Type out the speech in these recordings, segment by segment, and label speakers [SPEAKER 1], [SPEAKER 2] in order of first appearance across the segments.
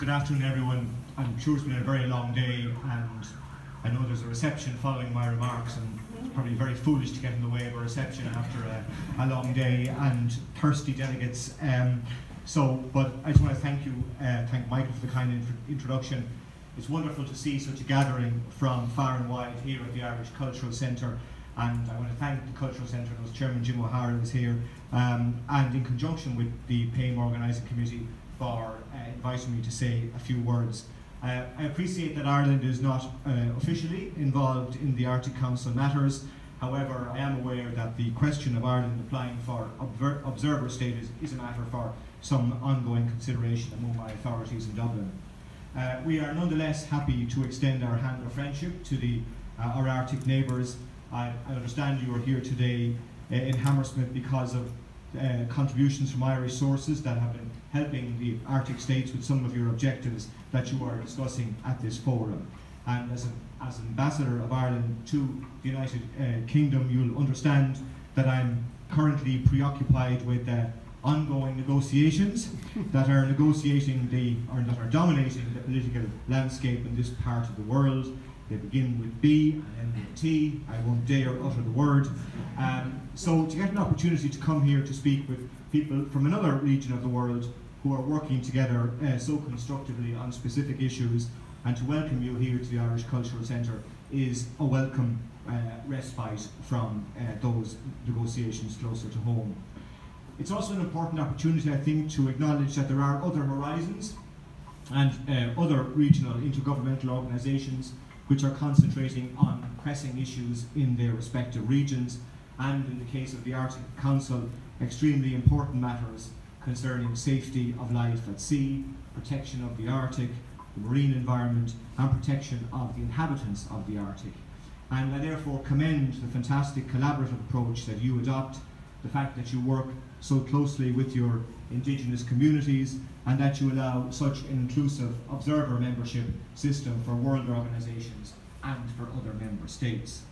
[SPEAKER 1] Good afternoon, everyone. I'm sure it's been a very long day, and I know there's a reception following my remarks, and it's probably very foolish to get in the way of a reception after a long day and thirsty delegates. But I just want to thank Michael for the kind introduction. It's wonderful to see such a gathering from far and wide here at the Irish Cultural Centre, and I want to thank the Cultural Centre, whose Chairman Jim O'Hara is here, and in conjunction with the PAME Organising Committee for inviting me to say a few words. I appreciate that Ireland is not officially involved in the Arctic Council matters. However, I am aware that the question of Ireland applying for observer status is a matter for some ongoing consideration among my authorities in Dublin. We are nonetheless happy to extend our hand of friendship to our Arctic neighbours. I understand you are here today in Hammersmith because of contributions from Irish sources that have been helping the Arctic states with some of your objectives that you are discussing at this forum. And as Ambassador of Ireland to the United Kingdom, you'll understand that I'm currently preoccupied with ongoing negotiations that are dominating the political landscape in this part of the world. They begin with B and end with T. I won't dare utter the word. So to get an opportunity to come here to speak with people from another region of the world who are working together so constructively on specific issues, and to welcome you here to the Irish Cultural Centre is a welcome respite from those negotiations closer to home. It's also an important opportunity, I think, to acknowledge that there are other horizons and other regional intergovernmental organisations which are concentrating on pressing issues in their respective regions, and in the case of the Arctic Council, extremely important matters concerning safety of life at sea, protection of the Arctic, the marine environment, and protection of the inhabitants of the Arctic. And I therefore commend the fantastic collaborative approach that you adopt, the fact that you work so closely with your indigenous communities, and that you allow such an inclusive observer membership system for world organisations and for other member states.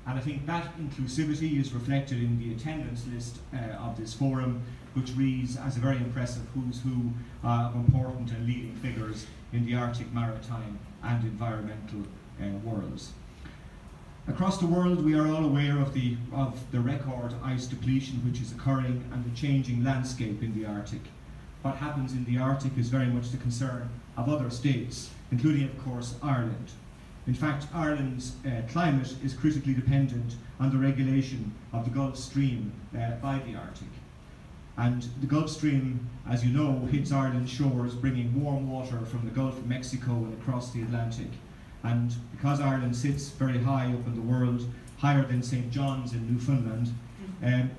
[SPEAKER 1] And I think that inclusivity is reflected in the attendance list of this forum, which reads as a very impressive who's who of important and leading figures in the Arctic maritime and environmental worlds. Across the world, we are all aware of the record ice depletion which is occurring and the changing landscape in the Arctic. What happens in the Arctic is very much the concern of other states, including, of course, Ireland. In fact, Ireland's climate is critically dependent on the regulation of the Gulf Stream by the Arctic. And the Gulf Stream, as you know, hits Ireland's shores, bringing warm water from the Gulf of Mexico and across the Atlantic. And because Ireland sits very high up in the world, higher than St. John's in Newfoundland,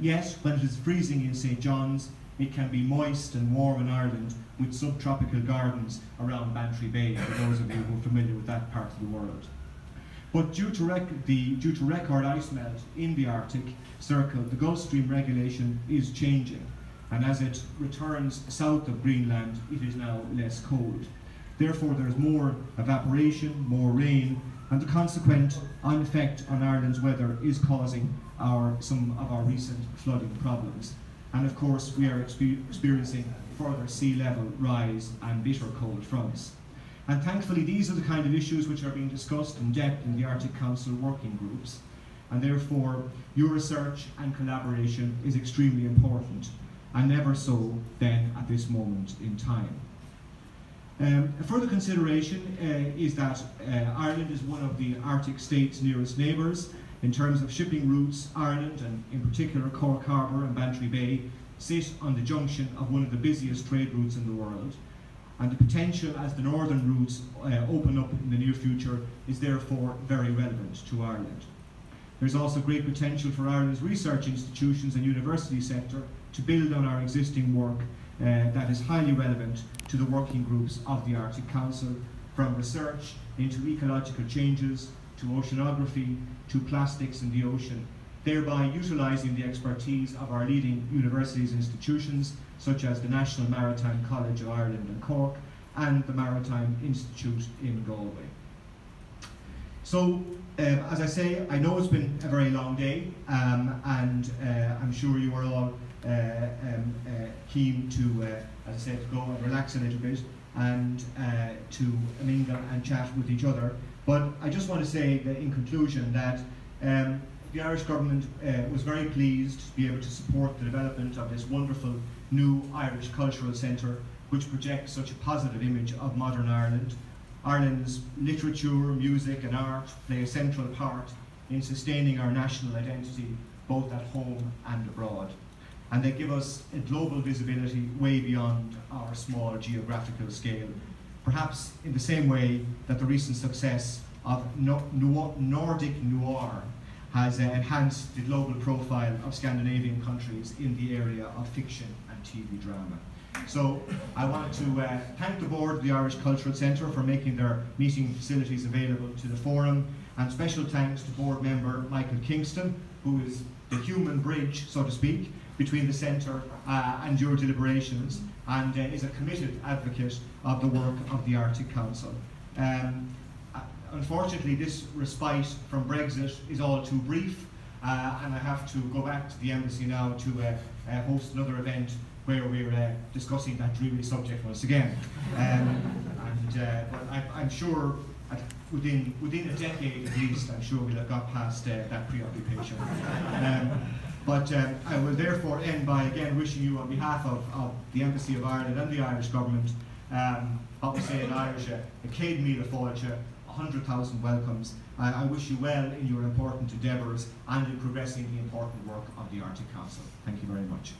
[SPEAKER 1] yet when it is freezing in St. John's, it can be moist and warm in Ireland with subtropical gardens around Bantry Bay, for those of you who are familiar with that part of the world. But due to record ice melt in the Arctic Circle, the Gulf Stream regulation is changing, and as it returns south of Greenland, it is now less cold. Therefore, there is more evaporation, more rain, and the consequent effect on Ireland's weather is causing some of our recent flooding problems. And of course, we are experiencing further sea level rise and bitter cold fronts. And thankfully, these are the kind of issues which are being discussed in depth in the Arctic Council working groups. And therefore, your research and collaboration is extremely important, and never so then at this moment in time. A further consideration is that Ireland is one of the Arctic states' nearest neighbours. In terms of shipping routes, Ireland, and in particular Cork Harbour and Bantry Bay, sit on the junction of one of the busiest trade routes in the world. And the potential as the northern routes open up in the near future is therefore very relevant to Ireland. There's also great potential for Ireland's research institutions and university sector to build on our existing work that is highly relevant to the working groups of the Arctic Council, from research into ecological changes, to oceanography, to plastics in the ocean, thereby utilising the expertise of our leading universities and institutions, such as the National Maritime College of Ireland in Cork and the Maritime Institute in Galway. So, as I say, I know it's been a very long day, and I'm sure you are all keen to, as I said, to go and relax a little bit. and to mingle and chat with each other. But I just want to say that in conclusion that the Irish government was very pleased to be able to support the development of this wonderful new Irish cultural centre, which projects such a positive image of modern Ireland. Ireland's literature, music and art play a central part in sustaining our national identity, both at home and abroad. And they give us a global visibility way beyond our small geographical scale, perhaps in the same way that the recent success of Nordic noir has enhanced the global profile of Scandinavian countries in the area of fiction and TV drama. So I want to thank the board of the Irish Cultural Centre for making their meeting facilities available to the forum, and special thanks to board member Michael Kingston, who is the human bridge, so to speak, between the centre and your deliberations, and is a committed advocate of the work of the Arctic Council. Unfortunately, this respite from Brexit is all too brief, and I have to go back to the embassy now to host another event where we're discussing that dreary subject once again. But I'm sure within a decade at least, I'm sure we'll have got past that preoccupation. But I will therefore end by again wishing you on behalf of the Embassy of Ireland and the Irish Government, what we say in Irish, a céad míle fáilte, 100,000 welcomes. I wish you well in your important endeavours and in progressing the important work of the Arctic Council. Thank you very much.